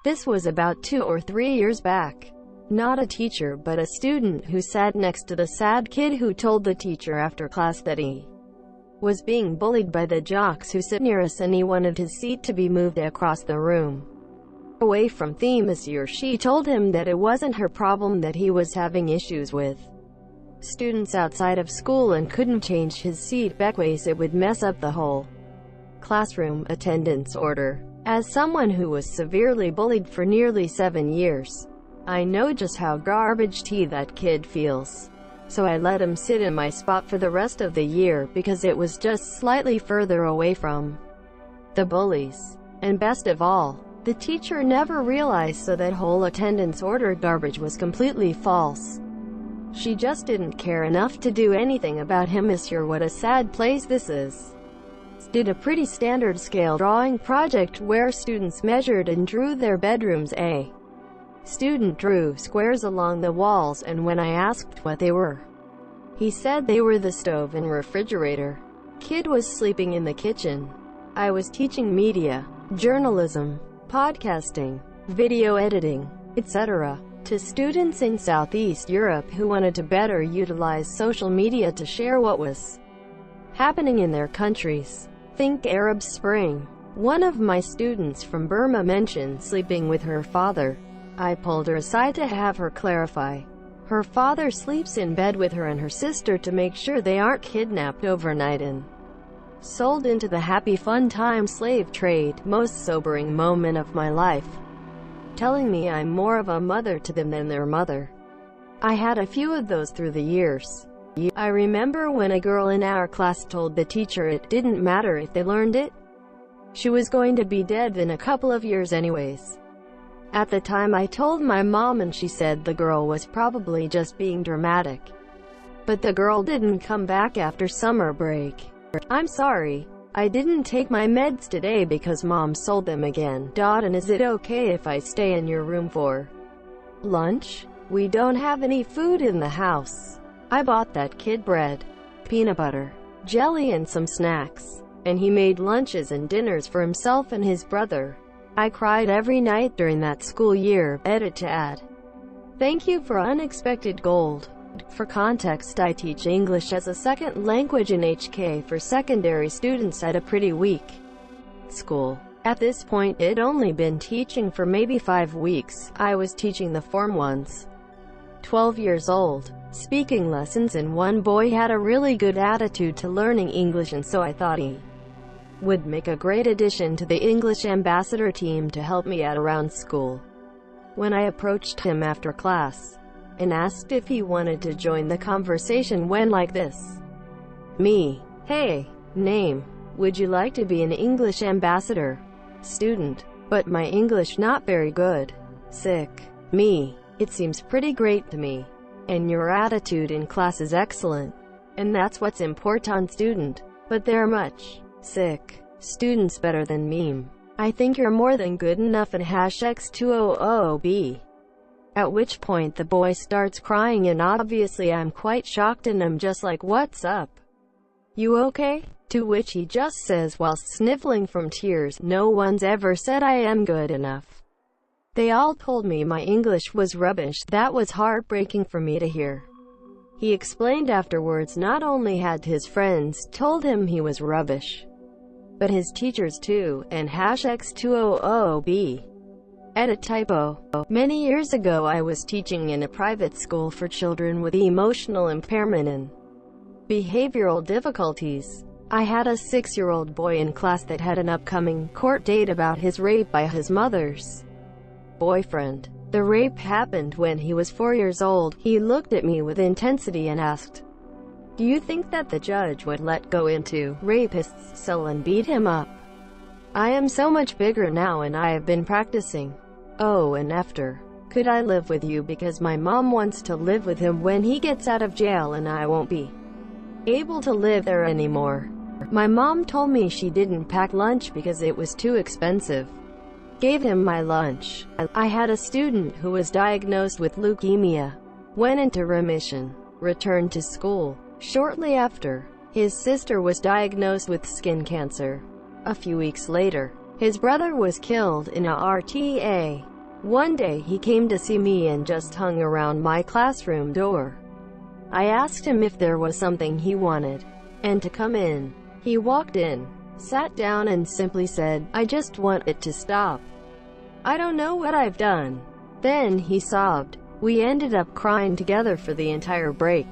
This was about 2 or 3 years back. Not a teacher but a student who sat next to the sad kid who told the teacher after class that he was being bullied by the jocks who sit near us and he wanted his seat to be moved across the room. Away from theme, as he or she told him that it wasn't her problem that he was having issues with students outside of school and couldn't change his seat backways. It would mess up the whole classroom attendance order. As someone who was severely bullied for nearly 7 years, I know just how garbage tea that kid feels. So I let him sit in my spot for the rest of the year because it was just slightly further away from the bullies. And best of all, the teacher never realized so that whole attendance order garbage was completely false. She just didn't care enough to do anything about him. Monsieur, what a sad place this is. Did a pretty standard scale drawing project where students measured and drew their bedrooms. A student drew squares along the walls, and when I asked what they were, he said they were the stove and refrigerator. Kid was sleeping in the kitchen. I was teaching media, journalism, podcasting, video editing, etc. to students in Southeast Europe who wanted to better utilize social media to share what was happening in their countries. Think Arab Spring. One of my students from Burma mentioned sleeping with her father. I pulled her aside to have her clarify. Her father sleeps in bed with her and her sister to make sure they aren't kidnapped overnight and sold into the happy fun time slave trade. Most sobering moment of my life. Telling me I'm more of a mother to them than their mother. I had a few of those through the years. I remember when a girl in our class told the teacher it didn't matter if they learned it. She was going to be dead in a couple of years anyways. At the time I told my mom and she said the girl was probably just being dramatic. But the girl didn't come back after summer break. I'm sorry. I didn't take my meds today because mom sold them again. And is it okay if I stay in your room for lunch? We don't have any food in the house. I bought that kid bread, peanut butter, jelly and some snacks. And he made lunches and dinners for himself and his brother. I cried every night during that school year. Edit to add. Thank you for unexpected gold. For context, I teach English as a second language in HK for secondary students at a pretty weak school. At this point, I'd only been teaching for maybe 5 weeks. I was teaching the Form 1s. 12 years old. Speaking lessons, and one boy had a really good attitude to learning English, and so I thought he would make a great addition to the English ambassador team to help me out around school. When I approached him after class and asked if he wanted to join the conversation, went like this. Me. Hey. Name. Would you like to be an English ambassador? Student. But my English not very good. Sick. Me. It seems pretty great to me. And your attitude in class is excellent. And that's what's important. Student. But they're much. Sick. Students better than meme. I think you're more than good enough and #X200B. At which point the boy starts crying, and obviously I'm quite shocked and I'm just like, what's up? You okay? To which he just says whilst sniffling from tears, no one's ever said I am good enough. They all told me my English was rubbish. That was heartbreaking for me to hear. He explained afterwards not only had his friends told him he was rubbish, but his teachers too, and #X200B. Edit typo. Many years ago I was teaching in a private school for children with emotional impairment and behavioral difficulties. I had a 6-year-old boy in class that had an upcoming court date about his rape by his mother's boyfriend. The rape happened when he was 4 years old. He looked at me with intensity and asked, "Do you think that the judge would let go into rapist's cell and beat him up? I am so much bigger now and I have been practicing. Oh, and after, could I live with you because my mom wants to live with him when he gets out of jail and I won't be able to live there anymore." My mom told me she didn't pack lunch because it was too expensive. Gave him my lunch. I had a student who was diagnosed with leukemia, went into remission, returned to school. Shortly after, his sister was diagnosed with skin cancer. A few weeks later, His brother was killed in a RTA. One day he came to see me and just hung around my classroom door. I asked him if there was something he wanted, and to come in. He walked in, sat down and simply said, "I just want it to stop. I don't know what I've done." Then he sobbed. We ended up crying together for the entire break.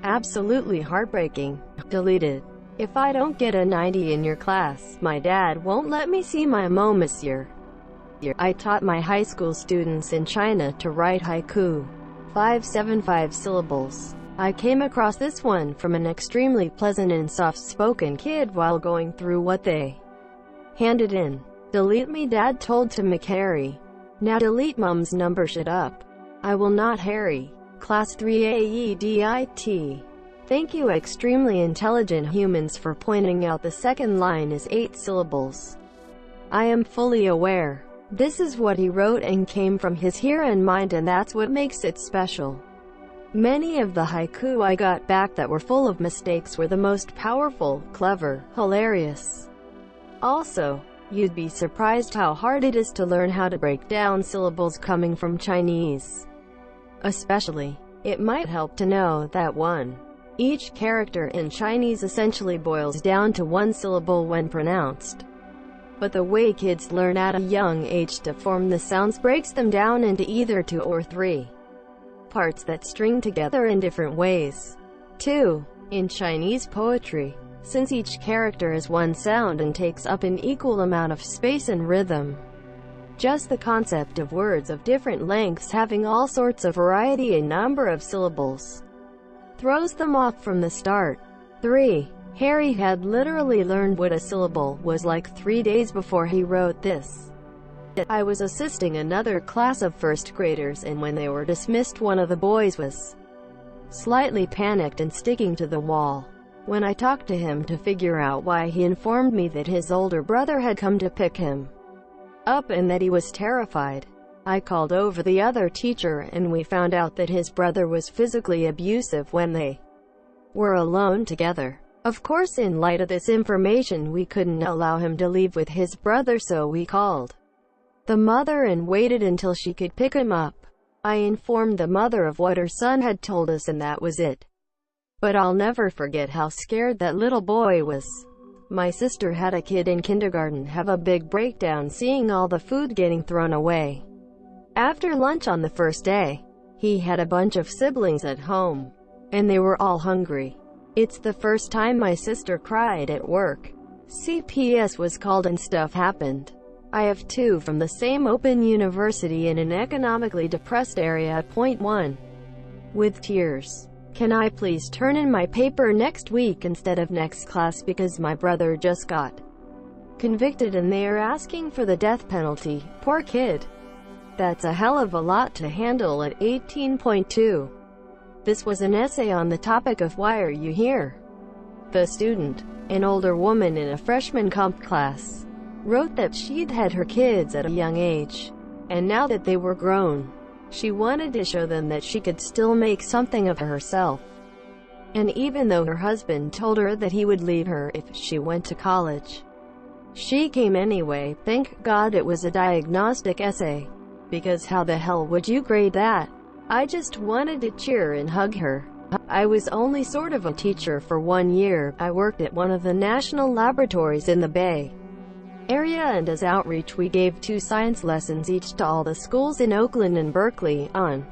Absolutely heartbreaking. Deleted. If I don't get a 90 in your class, my dad won't let me see my mom this year. I taught my high school students in China to write haiku. 575 syllables. I came across this one from an extremely pleasant and soft-spoken kid while going through what they handed in. Delete me, Dad told to McHarry. Now delete Mom's number, shut up. I will not Harry. Class 3 AEDIT. Thank you extremely intelligent humans for pointing out the second line is 8 syllables. I am fully aware. This is what he wrote and came from his here and mind, and that's what makes it special. Many of the haiku I got back that were full of mistakes were the most powerful, clever, hilarious. Also, you'd be surprised how hard it is to learn how to break down syllables coming from Chinese. Especially, it might help to know that each character in Chinese essentially boils down to one syllable when pronounced. But the way kids learn at a young age to form the sounds breaks them down into either 2 or 3 parts that string together in different ways. 2. In Chinese poetry, since each character is one sound and takes up an equal amount of space and rhythm, just the concept of words of different lengths having all sorts of variety and number of syllables throws them off from the start. 3. Harry had literally learned what a syllable was like 3 days before he wrote this. I was assisting another class of first graders, and when they were dismissed, one of the boys was slightly panicked and sticking to the wall. When I talked to him to figure out why, he informed me that his older brother had come to pick him up and that he was terrified. I called over the other teacher and we found out that his brother was physically abusive when they were alone together. Of course, in light of this information, we couldn't allow him to leave with his brother, so we called the mother and waited until she could pick him up. I informed the mother of what her son had told us, and that was it. But I'll never forget how scared that little boy was. My sister had a kid in kindergarten have a big breakdown seeing all the food getting thrown away after lunch on the first day. He had a bunch of siblings at home, and they were all hungry. It's the first time my sister cried at work. CPS was called and stuff happened. I have 2 from the same open university in an economically depressed area at point 1. With tears. Can I please turn in my paper next week instead of next class because my brother just got convicted and they are asking for the death penalty? Poor kid. That's a hell of a lot to handle at 18.2. This was an essay on the topic of why are you here? The student, an older woman in a freshman comp class, wrote that she'd had her kids at a young age, and now that they were grown, she wanted to show them that she could still make something of herself. And even though her husband told her that he would leave her if she went to college, she came anyway. Thank God it was a diagnostic essay, because how the hell would you grade that? I just wanted to cheer and hug her. I was only sort of a teacher for 1 year. I worked at one of the national laboratories in the Bay Area, and as outreach we gave 2 science lessons each to all the schools in Oakland and Berkeley. On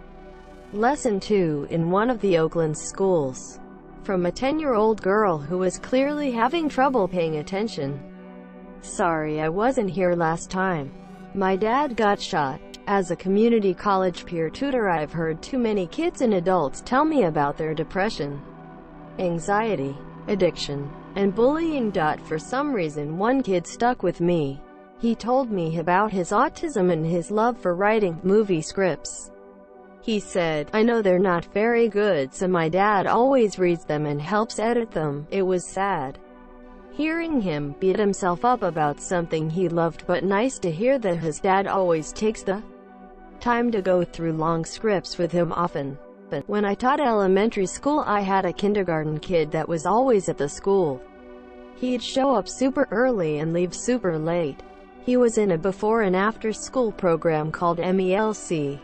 lesson 2 in one of the Oakland schools, from a 10-year-old girl who was clearly having trouble paying attention. Sorry I wasn't here last time. My dad got shot. As a community college peer tutor, I've heard too many kids and adults tell me about their depression, anxiety, addiction, and bullying. For some reason, one kid stuck with me. He told me about his autism and his love for writing movie scripts. He said, "I know they're not very good, so my dad always reads them and helps edit them." It was sad hearing him beat himself up about something he loved, but nice to hear that his dad always takes the time to go through long scripts with him often. But when I taught elementary school, I had a kindergarten kid that was always at the school. He'd show up super early and leave super late. He was in a before and after school program called MELC.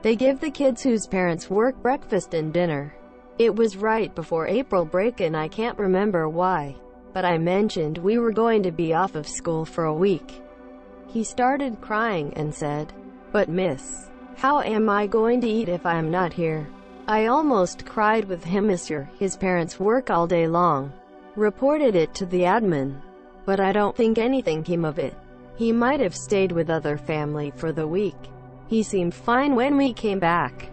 They give the kids whose parents work breakfast and dinner. It was right before April break and I can't remember why, but I mentioned we were going to be off of school for a week. He started crying and said, "But miss, how am I going to eat if I am not here?" I almost cried with him. Mister, his parents work all day long. Reported it to the admin, but I don't think anything came of it. He might have stayed with other family for the week. He seemed fine when we came back.